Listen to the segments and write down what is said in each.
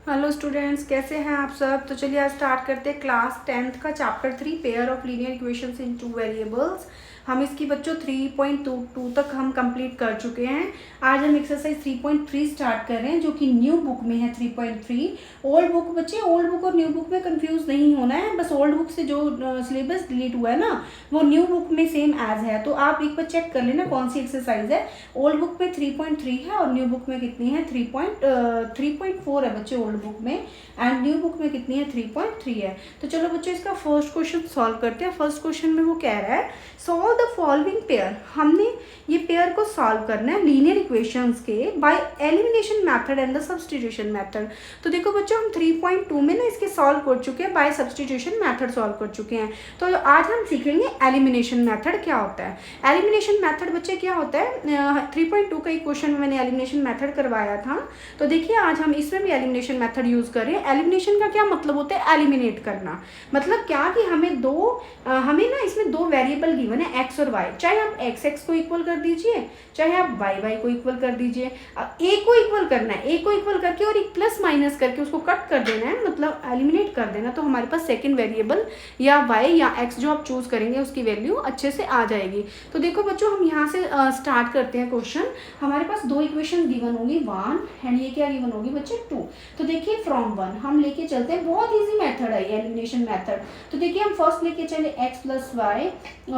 Hello students, कैसे हैं आप सब। तो चलिए आज स्टार्ट करते हैं क्लास 10th का chapter 3 pair of linear equations in two variables. हम इसकी बच्चों 3.22 तक हम कंप्लीट कर चुके हैं। आज हम एक्सरसाइज 3.3 स्टार्ट कर रहे हैं जो कि न्यू बुक में है 3.3। ओल्ड बुक बच्चे, ओल्ड बुक और न्यू बुक में कंफ्यूज नहीं होना है। बस ओल्ड बुक से जो सिलेबस डिलीट हुआ है ना वो न्यू बुक में सेम एज है, तो आप एक बार चेक कर लेना कौन सी एक्सरसाइज है। ओल्ड बुक में 3.3 है और न्यू बुक में कितनी है 3.4 है बच्चे ओल्ड बुक में, एंड न्यू बुक में कितनी है 3.3 है। तो चलो बच्चों इसका फर्स्ट क्वेश्चन सॉल्व करते हैं। फर्स्ट क्वेश्चन में वो कह रहा है सॉल्व द फॉलोइंग पेयर। हमने ये पेयर को सॉल्व करना है लीनियर इक्वेशंस के by elimination method and the substitution method. तो देखो बच्चों हम 3.2 में ना इसके सॉल्व कर चुके हैं, बाय सब्स्टिट्यूशन मेथड सॉल्व कर चुके हैं। तो आज हम सीखेंगे एलिमिनेशन मेथड क्या होता है। एलिमिनेशन मेथड बच्चे क्या होता है, 3.2 का एक क्वेश्चन में मैंने एलिमिनेशन मेथड करवाया था। तो देखिए आज हम इसमें भी एलिमिनेशन मेथड यूज कर रहे हैं। एलिमिनेशन का क्या मतलब होता है, एलिमिनेट करना। मतलब क्या कि हमें ना इसमें दो वेरिएबल गिवन है एक्स और वाई, चाहे आप एक्स एक्स को इक्वल कर दीजिए चाहे आप वाई वाई को इक्वल कर दीजिए। ए को इक्वल करना है, ए को इक्वल करके और एक प्लस माइनस करके उसको कट कर देना है, मतलब एलिमिनेट कर देना। तो हमारे पास सेकंड वेरिएबल या वाई या एक्स जो आप चूज करेंगे उसकी वैल्यू अच्छे से आ जाएगी। तो देखो बच्चों हम यहाँ से स्टार्ट करते हैं क्वेश्चन। हमारे पास दो इक्वेशन गिवन होगी 1 एंड ये क्या गिवन होगी बच्चे 2। तो देखिए फ्रॉम 1 हम लेके चलते हैं, बहुत इजी मेथड है ये एलिमिनेशन मेथड। तो देखिए हम फर्स्ट लेके चले x plus y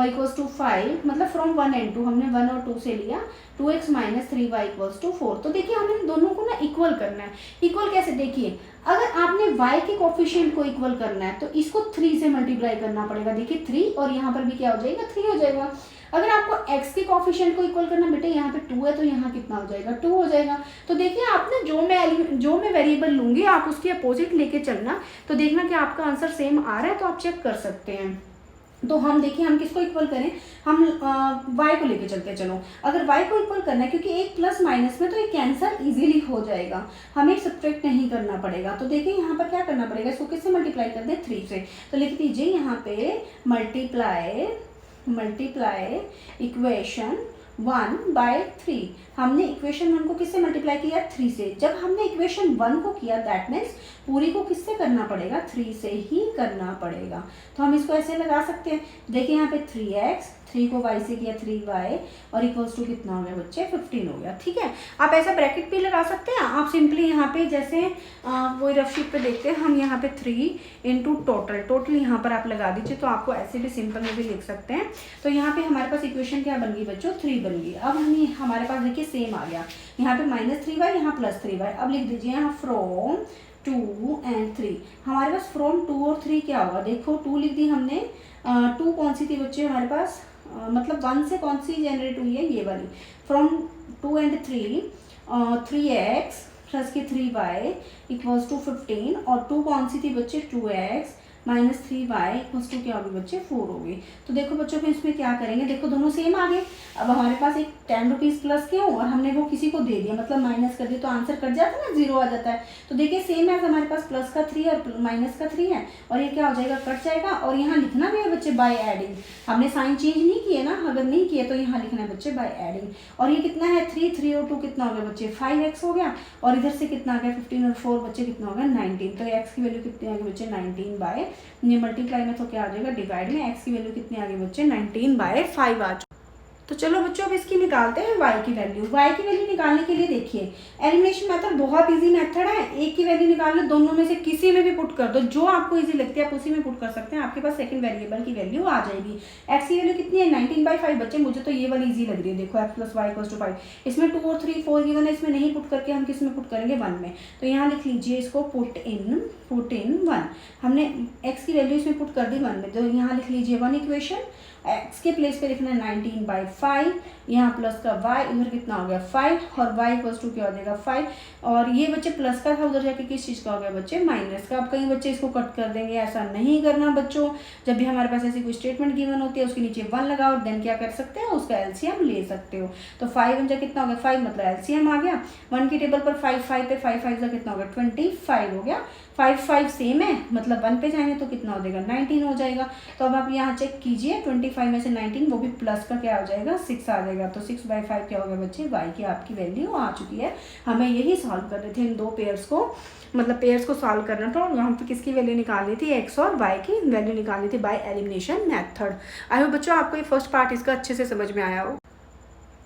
equals to 5, मतलब फ्रॉम 1 एंड 2 हमने 1 और 2 से लिया 2x minus 3y equals to 4। तो देखिए हमें इन दोनों को ना इक्वल करना है। इक्वल कैसे, देखिए अगर आपने y के कोफिशिएंट को इक्वल करना है तो इसको 3 से मल्टीप्लाई करना पड़ेगा। देखिए 3 और यहाँ पर भी क्या हो जाएगा 3 हो जाएगा। अगर आपको x के कोफिशिएंट को इक्वल करना, बेटे यहाँ पे 2 है तो यहाँ कितना हो जाएगा 2 हो जाएगा। तो देखिए आप ना जो मैं वेरिएबल लूंगी आप उसके अपोजिट लेके चलना, तो देखना कि आपका आंसर सेम आ रहा है, तो आप चेक कर सकते हैं। तो हम देखिए हम किसको इक्वल करें, हम y को लेके चलते हैं। चलो अगर y को इक्वल करना है, क्योंकि एक प्लस माइनस में तो ये कैंसर इजीली हो जाएगा, हमें सब्ट्रैक्ट नहीं करना पड़ेगा। तो देखिए यहाँ पर क्या करना पड़ेगा, इसको किससे मल्टीप्लाई कर दें 3 से। तो लिख दीजिए यहाँ पे मल्टीप्लाई इक्वेशन 1 बाय 3। हमने इक्वेशन 1 को किससे मल्टीप्लाई किया 3 से। जब हमने इक्वेशन 1 को किया दैट मीन्स पूरी को किससे करना पड़ेगा 3 से ही करना पड़ेगा। तो हम इसको ऐसे लगा सकते हैं, देखिए यहाँ पे 3x, 3 को y से किया 3y और इक्वल्स टू कितना हो गया बच्चे 15 हो गया। ठीक है, आप ऐसा ब्रैकेट भी लगा सकते हैं। आप सिंपली यहाँ पे जैसे वही रफ शीट पे देखते हैं हम, यहाँ पे 3 इंटू टोटल यहाँ पर आप लगा दीजिए, तो आपको ऐसे भी सिंपल में भी लिख सकते हैं। तो यहाँ पे हमारे पास इक्वेशन क्या बन गई बच्चों 3 बन गई। अब हमारे पास देखिए सेम आ गया, यहाँ पे -3y यहाँ +3y। अब लिख दीजिए यहाँ फ्रॉम 2 एंड 3। हमारे पास फ्रॉम 2 और 3 क्या होगा, देखो 2 लिख दी हमने, 2 कौन सी थी बच्चे हमारे पास, मतलब 1 से कौन सी जनरेट हुई है ये वाली। फ्रॉम 2 एंड 3 3x प्लस के 3y इक्वल्स टू 15, और 2 कौन सी थी बच्चे 2x minus 3y equals to क्या होगी बच्चे 4 होगी। तो देखो बच्चों को इसमें क्या करेंगे, देखो दोनों सेम आ गए। अब हमारे पास एक 10 रुपीज़ प्लस क्यों, और हमने वो किसी को दे दिया, मतलब माइनस कर दिया, तो आंसर कट जाता है ना, 0 आ जाता है। तो देखिए सेम है, हमारे पास प्लस का 3 और माइनस का 3 है, और ये क्या हो जाएगा कट जाएगा। और यहाँ लिखना भी है बच्चे बाय एडिंग, हमने साइन चेंज नहीं किए ना, अगर नहीं किए तो यहाँ लिखना है बच्चे बाय एडिंग। और ये कितना है 3 और 2 कितना हो गया बच्चे 5x हो गया, और इधर से कितना आ गया 15 और 4 बच्चे कितना हो गया 19। तो x की वैल्यू कितनी आ गई बच्चे 19 बाय, ये मल्टीप्लाई में तो क्या आ जाएगा डिवाइड में, x की वैल्यू कितनी आ गई बच्चे 19/5 आ। तो चलो बच्चों अब इसकी निकालते हैं y की वैल्यू। y की वैल्यू निकालने के लिए देखिए एलिमिनेशन मेथड बहुत इजी मेथड है। एक की वैल्यू निकालना, दोनों में से किसी में भी पुट कर दो, जो आपको इजी लगती है आप उसी में पुट कर सकते हैं, आपके पास सेकंड वेरिएबल की वैल्यू आ जाएगी। x की वैल्यू कितनी है 19/5 बच्चे, मुझे तो ये वाली इजी लग रही है। देखो x plus y equals to 5, इसमें 2 और 3 4 गिवन है, इसमें नहीं पुट करके हम किस में पुट करेंगे 1 में। तो यहाँ लिख लीजिए इसको पुट इन 1। हमने x की वैल्यू इसमें पुट कर दी 1 में, तो यहाँ लिख लीजिए 1 इक्वेशन, x के प्लेस पे लिखना है 19/5, यहाँ प्लस का y इधर कितना हो गया 5, और y इक्वल्स टू क्या हो जाएगा 5। और ये बच्चे प्लस का था, उधर जाके किस चीज़ का हो गया बच्चे माइनस का। अब कई बच्चे इसको कट कर देंगे, ऐसा नहीं करना बच्चों। जब भी हमारे पास ऐसी कोई स्टेटमेंट गिवन होती है उसके नीचे 1 लगाओ, देन क्या कर सकते हैं उसका एलसीएम ले सकते हो। तो 5 बन जाए कितना हो गया 5, मतलब एलसीएम आ गया 1 की टेबल पर 5 पे 5 का कितना हो गया 25 हो गया। 5 सेम है, मतलब 1 पे जाएंगे तो कितना हो जाएगा 19 हो जाएगा। तो अब आप यहाँ चेक कीजिए 25 में से 19, वो भी प्लस का क्या हो जाएगा 6 आ जाएगा पड़ेगा। तो 6/5 क्या हो गया बच्चे, y की आपकी वैल्यू आ चुकी है। हमें यही सॉल्व करने थे इन दो पेयर्स को, मतलब पेयर्स को सॉल्व करना था और यहाँ पे किसकी वैल्यू निकालनी थी, x और y की वैल्यू निकालनी थी by elimination method. I hope बच्चों आपको ये फर्स्ट पार्ट इसका अच्छे से समझ में आया हो।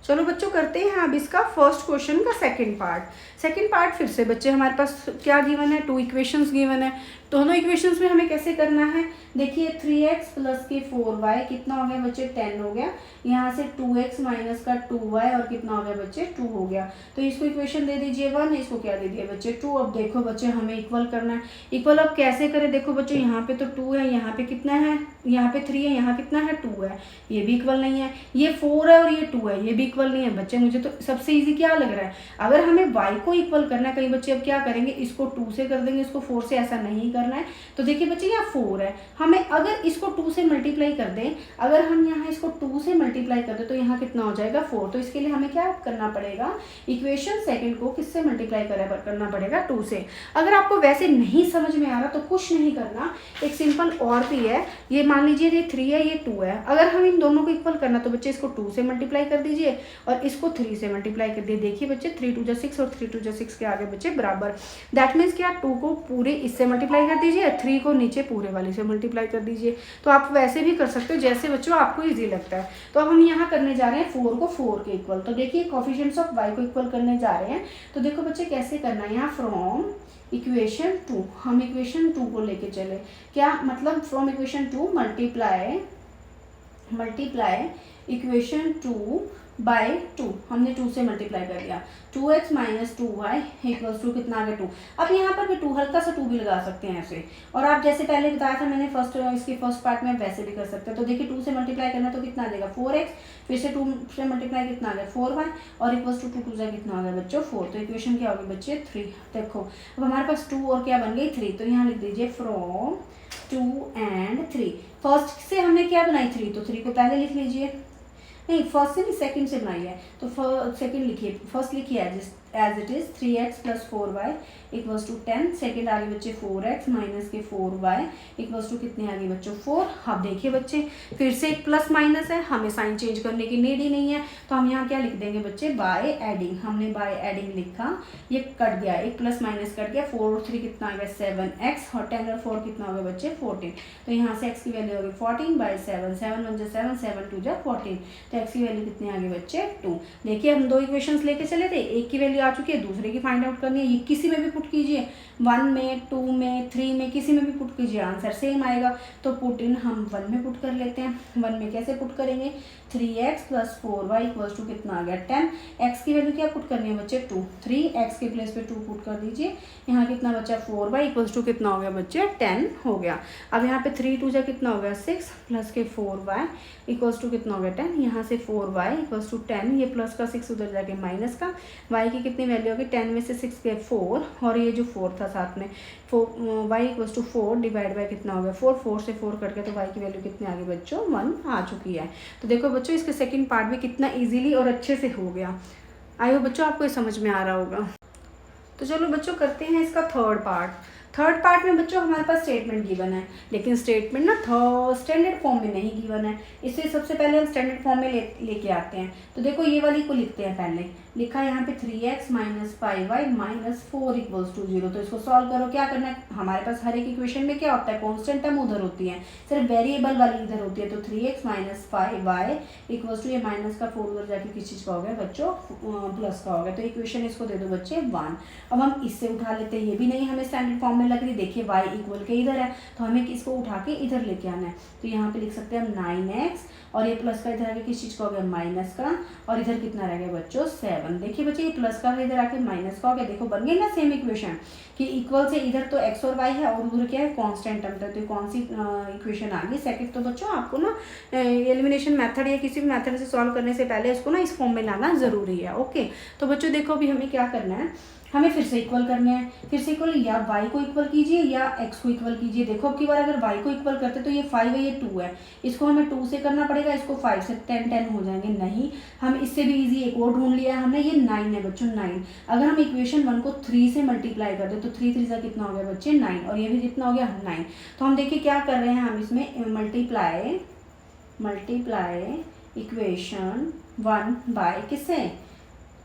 चलो बच्चों करते हैं अब इसका फर्स्ट क्वेश्चन का सेकंड पार्ट। सेकंड पार्ट फिर से बच्चे हमारे पास क्या गिवन है, 2 इक्वेशंस गिवन है। दोनों इक्वेशंस में हमें कैसे करना है, देखिए 3x प्लस के 4y कितना हो गया बच्चे 10 हो गया। यहाँ से 2x माइनस का 2y और कितना हो गया बच्चे 2 हो गया। तो इसको इक्वेशन दे दीजिए 1, इसको क्या दे दिया बच्चे 2। अब देखो बच्चे हमें इक्वल करना है। इक्वल अब कैसे करें, देखो बच्चे यहाँ पे तो 2 है, यहाँ पे कितना है, यहाँ पे 3 है, यहाँ कितना है 2 है, ये भी इक्वल नहीं है। ये 4 है और ये 2 है, ये भी इक्वल नहीं है बच्चे। मुझे तो सबसे ईजी क्या लग रहा है, अगर हमें y को इक्वल करना है, कई बच्चे अब क्या करेंगे, इसको 2 से कर देंगे, इसको 4 से, ऐसा नहीं करना है। तो देखिए बच्चे यहाँ 4 है, हमें अगर इसको 2 से मल्टीप्लाई कर दें, अगर हम यहाँ इसको 2 से मल्टीप्लाई कर दें तो यहाँ कितना हो जाएगा 4। तो इसके लिए हमें क्या करना पड़ेगा, इक्वेशन सेकंड को किससे मल्टीप्लाई करना पड़ेगा 2 से। अगर आपको वैसे नहीं समझ में आ रहा तो कुछ नहीं करना, एक सिंपल और भी है। ये मान लीजिए ये 3 है, ये 2 है, अगर हम इन दोनों को इक्वल करना तो बच्चे इसको 2 से मल्टीप्लाई कर दीजिए और इसको 3 से मल्टीप्लाई कर दिए। देखिए बच्चे 3 2 6 और 3 2 6 के आगे बच्चे बराबर। दैट मीन्स क्या, 2 को पूरे इससे मल्टीप्लाई कर दीजिए, 3 को नीचे पूरे वाले से मल्टीप्लाई कर दीजिए। तो आप वैसे भी कर सकते हो जैसे बच्चों आपको इजी लगता है। तो अब हम यहाँ करने जा रहे हैं 4 को 4 के इक्वल। तो देखिए कोफिशिएंट्स ऑफ y को इक्वल करने जा रहे हैं। तो देखो बच्चे कैसे करना है, यहाँ फ्रॉम इक्वेशन 2, हम इक्वेशन 2 को लेके चले, क्या मतलब from equation 2 multiply equation 2 by 2, हमने 2 से मल्टीप्लाई कर दिया। 2x minus 2y equals to कितना आ गया 2। अब यहाँ पर भी 2, हल्का सा 2 भी लगा सकते हैं ऐसे, और आप जैसे पहले बताया था मैंने इसके फर्स्ट पार्ट में वैसे भी कर सकते हैं। तो देखिए 2 से मल्टीप्लाई करना तो कितना आ जाएगा 4x, फिर से 2 से मल्टीप्लाई कितना आ गया 4y और इक्वल्स टू 2 2 से कितना आ गया बच्चों 4। तो इक्वेशन क्या होगी बच्चे 3। देखो अब हमारे पास 2 और क्या बन गई 3, तो यहाँ लिख दीजिए फ्रॉम 2 एंड 3। फर्स्ट से हमने क्या बनाई 3, तो 3 को पहले लिख लीजिए, नहीं फर्स्ट से नहीं सेकंड से बनाई है, तो सेकंड लिखिए, फर्स्ट लिखिए as it is 3x plus 4y equals to 10। Second आ गई बच्चे 4x माइनस के 4y इक्वल्स टू कितने आ गई बच्चों 4। अब देखिए बच्चे फिर से एक प्लस माइनस है, हमें साइन चेंज करने की नीड ही नहीं है, तो हम यहाँ क्या लिख देंगे बच्चे बाय एडिंग। हमने बाय एडिंग लिखा, ये कट गया, एक प्लस माइनस कट गया, 4 और 3 कितना आ गया 7x और 10 और 4 कितना हो गया बच्चे 14। तो यहाँ से x की वैल्यू हो गई 14 बाई 7, 7 1 7 7 2 14, तो x की वैल्यू कितनी आ गई बच्चे 2। देखिए हम दो इक्वेशंस लेके चले थे, एक की वैल्यू आ चुकी है, दूसरे की फाइंड आउट करनी है। ये किसी में भी पुट कीजिए, 1 में 2 में 3 में किसी में भी पुट कीजिए, आंसर सेम आएगा। तो पुट इन हम 1 में पुट कर लेते हैं। 1 में कैसे पुट करेंगे, 3x plus 4y equals to कितना आ गया 10। x की वैल्यू क्या पुट करनी है बच्चे 2, 3x के प्लेस पे 2 पुट कर दीजिए, यहाँ कितना बचा 4y इक्वल्स टू कितना हो गया बच्चे 10 हो गया। अब यहाँ पे 3 2 जा कितना हो गया 6 प्लस के 4y इक्वल्स टू कितना हो गया 10, यहाँ से 4y इक्वल्स टू 10, ये प्लस का 6 उधर जाके माइनस का, y की कितनी वैल्यू होगी 10 में से 6 के 4 और ये जो 4 था साथ में y equals to 4 divide by कितना हो गया 4, 4 से 4 कट गया, तो y की वैल्यू कितनी आ गई बच्चों 1 आ चुकी है। तो देखो बच्चों इसके सेकंड पार्ट भी कितना इजीली और अच्छे से हो गया। आई होप बच्चों आपको ये समझ में आ रहा होगा। तो चलो बच्चों करते हैं इसका थर्ड पार्ट। थर्ड पार्ट में बच्चों हमारे पास स्टेटमेंट गिवन है, लेकिन स्टेटमेंट ना स्टैंडर्ड फॉर्म में नहीं गिवन है, इसलिए सबसे पहले हम स्टैंडर्ड फॉर्म में लेके आते हैं। तो देखो ये वाली को लिखते हैं, पहले लिखा यहाँ पे 3x minus 5y minus 4 equals to 0। तो इसको सॉल्व करो, क्या करना है, हमारे पास हर एक इक्वेशन में क्या होता है कॉन्स्टेंट टर्म उधर होती है, सिर्फ वेरिएबल वाली इधर होती है। तो 3x minus 5y equals to ये माइनस का 4 उधर जाके किस चीज़ का हो गया बच्चों प्लस का हो गया। तो इक्वेशन इसको दे दो बच्चे 1। अब हम इससे उठा लेते हैं, ये भी नहीं हमें स्टैंडर्ड फॉर्म में लग रही, देखिए y इक्वल के इधर है, तो हमें इसको उठा के इधर लेके आना है। तो यहाँ पे लिख सकते हैं हम 9x और ये प्लस का इधर आके किस चीज़ का हो गया माइनस का, और इधर कितना रह गया बच्चों 7। देखिए बच्चे ये प्लस का इधर आके माइनस का हो गया, देखो बन गई ना सेम इक्वेशन कि इक्वल से इधर तो x और y है और उधर क्या है कांस्टेंट टर्म था। तो कौन सी इक्वेशन आ गई सेकंड। तो बच्चों आपको ना एलिमिनेशन मेथड या किसी भी मेथड से सॉल्व करने से पहले इसको ना इस फॉर्म में लाना जरूरी है। ओके, तो बच्चों देखो अभी हमें क्या करना है, हमें फिर से इक्वल करने हैं, फिर से इक्वल या y को इक्वल कीजिए या x को इक्वल कीजिए। देखो अब की बार अगर y को इक्वल करते तो ये 5 है ये 2 है, इसको हमें 2 से करना पड़ेगा, इसको 5 से 10 हो जाएंगे। नहीं, हम इससे भी इजी एक और ढूंढ लिया हमने, ये 9 है बच्चों 9। अगर हम इक्वेशन 1 को 3 से मल्टीप्लाई करते तो 3 3 से कितना हो गया बच्चे 9 और ये भी कितना हो गया 9। तो हम देखिए क्या कर रहे हैं, हम इसमें मल्टीप्लाई इक्वेशन 1 बाय किससे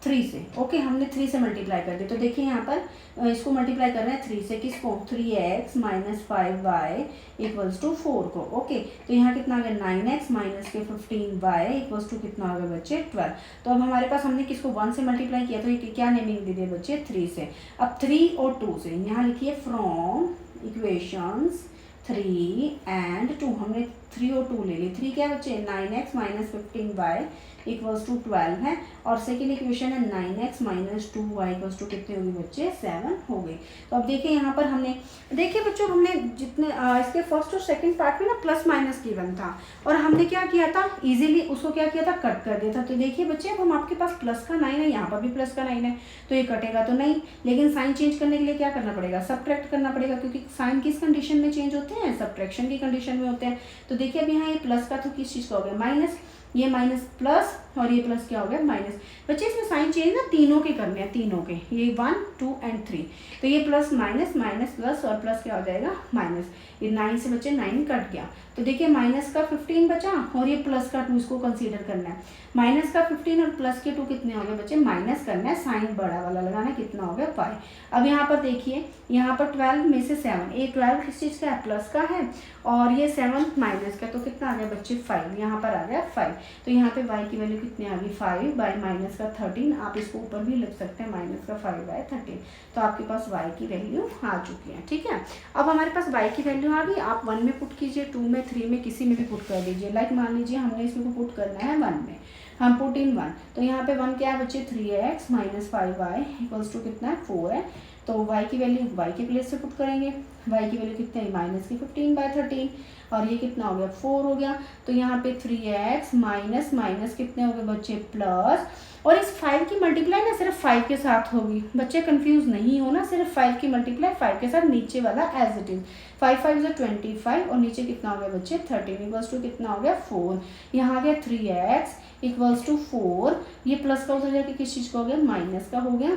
3 से। ओके हमने 3 से मल्टीप्लाई कर दी। तो देखिए यहाँ पर इसको मल्टीप्लाई कर रहे हैं 3 से, किसको 3x minus 5y equals to 4 को। ओके तो यहाँ कितना आ गया 9x माइनस के 15y इक्वल्स टू कितना आ गया बच्चे 12। तो अब हमारे पास हमने किसको 1 से मल्टीप्लाई किया, तो ये क्या नेमिंग दे दिए बच्चे 3 से। अब 3 और 2 से यहाँ लिखिए फ्रॉम इक्वेशंस 3 एंड 2, हमने 3 और 2 ले ली। 3 क्या है बच्चे 9x minus 15y equals to 12 है, और सेकेंड इक्वेशन है 9x minus 2y equals to कितने होगी बच्चे 7 हो गई। तो अब देखिए यहाँ पर हमने देखिए बच्चों हमने जितने इसके फर्स्ट और सेकंड पार्ट में ना प्लस माइनस गिवन था, और हमने क्या किया था इजीली उसको क्या किया था कट कर दिया था। तो देखिए बच्चे अब हम आपके पास प्लस का 9 है, यहाँ पर भी प्लस का 9 है, तो ये कटेगा तो नहीं, लेकिन साइन चेंज करने के लिए क्या करना पड़ेगा सब्ट्रैक्ट करना पड़ेगा, क्योंकि साइन किस कंडीशन में चेंज होते हैं सब्ट्रैक्शन की कंडीशन में होते हैं। तो देखिए अब यहाँ ये प्लस का तो किस चीज़ का हो गया माइनस, ये माइनस प्लस और ये प्लस क्या हो गया माइनस। बच्चे इसमें साइन चेंज ना तीनों के करने हैं, तीनों के, ये 1 2 एंड 3। तो ये प्लस माइनस माइनस प्लस और प्लस क्या हो जाएगा माइनस। ये 9 से बच्चे 9 कट गया, तो देखिए माइनस का 15 बचा और ये प्लस का 2 इसको कंसीडर करना है। माइनस का 15 और प्लस के 2 कितने हो गए बच्चे माइनस करना है, साइन बड़ा वाला लगाना है, कितना हो गया 5। अब यहाँ पर देखिए यहाँ पर 12 में से 7, ये 12 किस चीज़ का है प्लस का है, और ये 7 माइनस का, तो कितना आ गया बच्चे 5, यहाँ पर आ गया 5। तो यहाँ पे y की वैल्यू कितनी आ गई 5 बाय माइनस का 13, आप इसको ऊपर भी लिख सकते हैं माइनस का 5 बाय 13। तो आपके पास y की वैल्यू आ चुकी है। ठीक है अब हमारे पास y की वैल्यू आ गई, आप 1 में पुट कीजिए, 2 में 3 में किसी में भी पुट कर दीजिए। लाइक मान लीजिए हमने इसमें पुट करना है 1 में, हम पुट इन 1, तो यहाँ पे 1 क्या है बच्चे 3x minus 5y equals to कितना है 4 है। तो y की वैल्यू y के प्लेस से पुट करेंगे, y की वैल्यू कितनी है माइनस की 15 बाय 13, और ये कितना हो गया 4 हो गया। तो यहाँ पे 3x माइनस माइनस कितने हो गए बच्चे प्लस, और इस 5 की मल्टीप्लाई ना सिर्फ 5 के साथ होगी, बच्चे कंफ्यूज नहीं होना, सिर्फ 5 की मल्टीप्लाई 5 के साथ, नीचे वाला एज इट इज 5 5 is 25 और नीचे कितना हो गया बच्चे 13 इक्वल्स टू कितना हो गया 4। यहाँ आ गया 3x इक्वल्स टू 4, ये प्लस का उधर जाके किस चीज़ का हो गया माइनस का हो गया।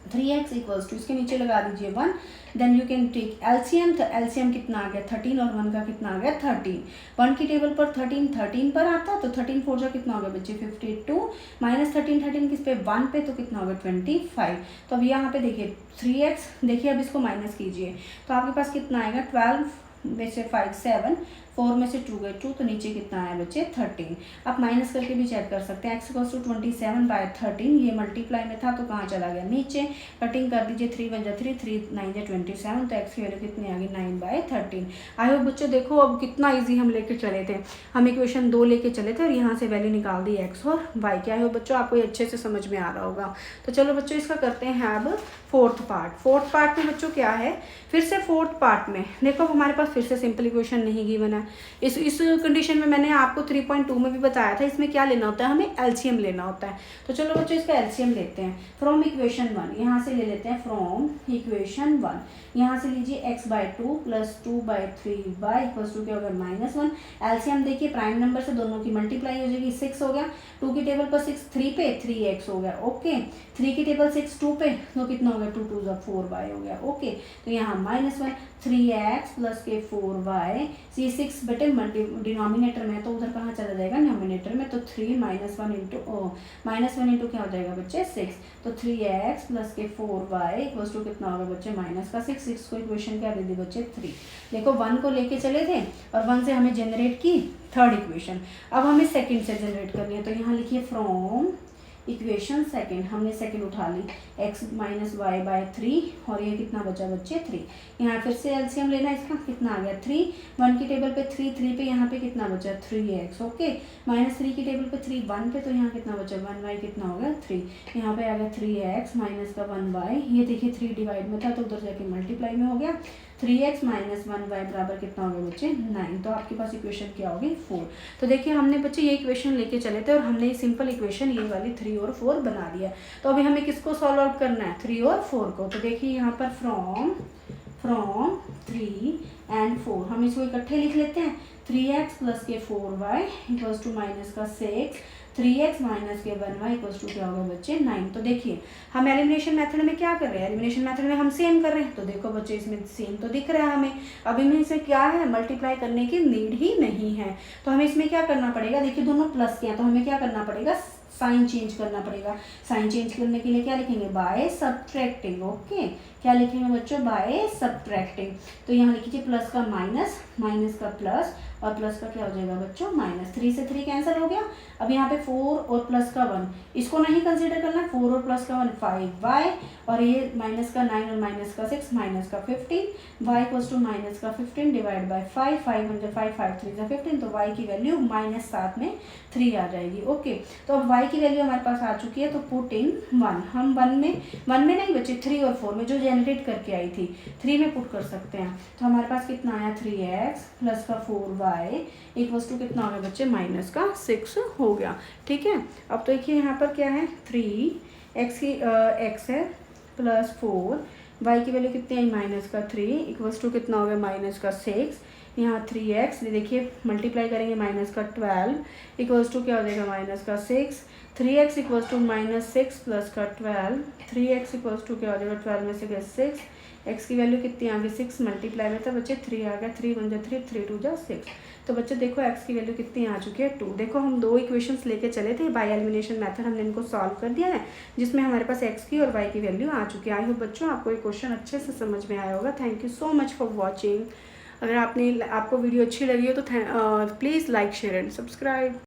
3x इक्वल्स टू इसके नीचे लगा दीजिए 1, then you can take LCM. तो एलसीएम कितना आ गया 13 और 1 का कितना आ गया 13। 1 की टेबल पर 13 पर आता है, तो 13 4 जा कितना हो गया बच्चे 52 माइनस 13 किस पे 1 पे, तो कितना हो गया 25। तो अब यहाँ पे देखिए 3x, देखिए अब इसको माइनस कीजिए, तो आपके पास कितना आएगा 12 में से 5 7, 4 में से 2 गए 2, तो नीचे कितना आया बच्चे 13। आप माइनस करके भी चेक कर सकते हैं, x इक्वल्स टू 27 बाय 13, ये मल्टीप्लाई में था तो कहाँ चला गया नीचे, कटिंग कर दीजिए 3 1 जा 3 3 9 जा 27, तो x की वैल्यू कितनी आ गई 9 बाय 13। आई होप बच्चों देखो अब कितना ईजी हम लेके चले थे, हम इक्वेशन 2 लेके चले थे और यहाँ से वैल्यू निकाल दी x और y की। आई होप बच्चों आपको ये अच्छे से समझ में आ रहा होगा। तो चलो बच्चों इसका करते हैं अब फोर्थ पार्ट में बच्चों क्या है, फिर से फोर्थ पार्ट में देखो हमारे पास फिर से सिंपल इक्वेशन नहीं गिवन है। इस कंडीशन में मैंने आपको 3.2 में भी बताया था, इसमें क्या लेना होता है हमें एलसीएम लेना होता है। तो चलो बच्चों इसका एलसीएम लेते हैं फ्रॉम इक्वेशन 1, यहाँ से ले लेते हैं फ्रॉम इक्वेशन 1, यहाँ से लीजिए x by 2 plus 2 by 3 by equals to क्या होगा -1। एलसीएम देखिए प्राइम नंबर से दोनों की मल्टीप्लाई हो जाएगी, 6 हो गया, 2 की टेबल पर 6 3 पे 3x हो गया, ओके, 3 की टेबल 6 2 पे, तो कितना हो गया 2 2 4y हो गया, ओके। तो यहाँ -1 3x प्लस के 4y, सी 6 बेटे डिनोमिनेटर में तो उधर कहाँ चला जाएगा नोमिनेटर में, तो 3 -1 इंटू क्या हो जाएगा बच्चे 6, तो 3x प्लस के 4y इक्वल्स टू कितना होगा बच्चे -6 को इक्वेशन क्या दे दी बच्चे 3। देखो 1 को लेके चले थे और 1 से हमें जनरेट की थर्ड इक्वेशन, अब हमें सेकंड से जनरेट करनी है, तो यहाँ लिखिए फ्रॉम इक्वेशन सेकंड, हमने सेकंड उठा ली x माइनस वाई बाय 3 और ये कितना बचा बच्चे 3। यहाँ फिर से एलसीएम लेना है इसका, कितना आ गया 3, 1 की टेबल पे 3 3 पे यहाँ पे कितना बचा 3x, ओके, -3 की टेबल पे 3 1 पे, तो यहाँ कितना बचा 1y कितना हो गया 3, यहाँ पे आ गया 3x माइनस का 1y, ये देखिए 3 डिवाइड में था तो उधर जाके मल्टीप्लाई में हो गया, 3x माइनस 1y बराबर कितना हो गया बच्चे 9। तो आपके पास इक्वेशन क्या होगी 4। तो देखिए हमने बच्चे ये इक्वेशन लेके चले थे और हमने ये सिंपल इक्वेशन ये वाली 3 और 4 बना दिया। तो अभी हमें किसको सॉल्व आउट करना है 3 और 4 को। तो देखिए यहाँ पर फ्रॉम 3 एंड 4 हम इसको इकट्ठे लिख लेते हैं, 3x प्लस के 4y इक्वल्स टू माइनस का 6, 3x माइनस के 1y इक्वल्स टू क्या होगा बच्चे 9। तो देखिए हम एलिमिनेशन मेथड में क्या कर रहे हैं, एलिमिनेशन मेथड में हम सेम कर रहे हैं। तो देखो बच्चे इसमें सेम तो दिख रहा है हमें, अब इनमें से क्या है मल्टीप्लाई करने की नीड ही नहीं है। तो हमें इसमें क्या करना पड़ेगा, देखिए दोनों प्लस के हैं तो हमें क्या करना पड़ेगा, साइन चेंज करना पड़ेगा। साइन चेंज करने के लिए क्या लिखेंगे, बाय सब्ट्रैक्टिंग। ओके, क्या लिखेंगे बच्चों, बाय सब्ट्रैक्टिंग। तो यहाँ लिखिए प्लस का माइनस, माइनस का प्लस, और प्लस का क्या हो जाएगा बच्चों माइनस। 3 से 3 कैंसिल हो गया। अब यहाँ पे 4 और प्लस का 1 इसको नहीं कंसीडर करना, 4 और प्लस का 1 5y, और ये माइनस का 9 और माइनस का 6 माइनस का 15, y इक्वल्स टू माइनस का 15 डिवाइड बाय 5, 5 1 5 5 3 15। तो y की वैल्यू माइनस 7 में 3 आ जाएगी। ओके, तो अब y की वैल्यू हमारे पास आ चुकी है, तो पुट इन 1। हम 1 में नहीं बच्चे 3 और 4 में जो जनरेट करके आई थी 3 में पुट कर सकते हैं। तो हमारे पास कितना आया 3x प्लस का 4y इक्वल्स टू कितना हो गया बच्चे माइनस का 6 हो गया। ठीक है, अब तो देखिए यहाँ पर क्या है 3x की x है प्लस 4, y की वैल्यू कितनी आई माइनस का 3 इक्वल्स टू कितना हो गया माइनस का 6। यहाँ 3x देखिए मल्टीप्लाई करेंगे माइनस का 12 इक्वल्स टू क्या हो जाएगा माइनस का 6। 3x equals to minus 6 plus का 12, 3x इक्वल्स टू क्या हो जाएगा 12 में से गया 6, x की वैल्यू कितनी आ गई 6, मल्टीप्लाई में था बच्चे 3 आ गया, 3 1 जा 3, 3 2 जा 6। तो बच्चे देखो x की वैल्यू कितनी आ चुकी है 2। देखो हम दो इक्वेशंस लेके चले थे बाय एलिमिनेशन मेथड, हमने इनको सॉल्व कर दिया है जिसमें हमारे पास x की और y की वैल्यू आ चुकी है। आई होप बच्चों आपको ये क्वेश्चन अच्छे से समझ में आया होगा। Thank you so much for watching. अगर आपको वीडियो अच्छी लगी हो तो please like share and subscribe.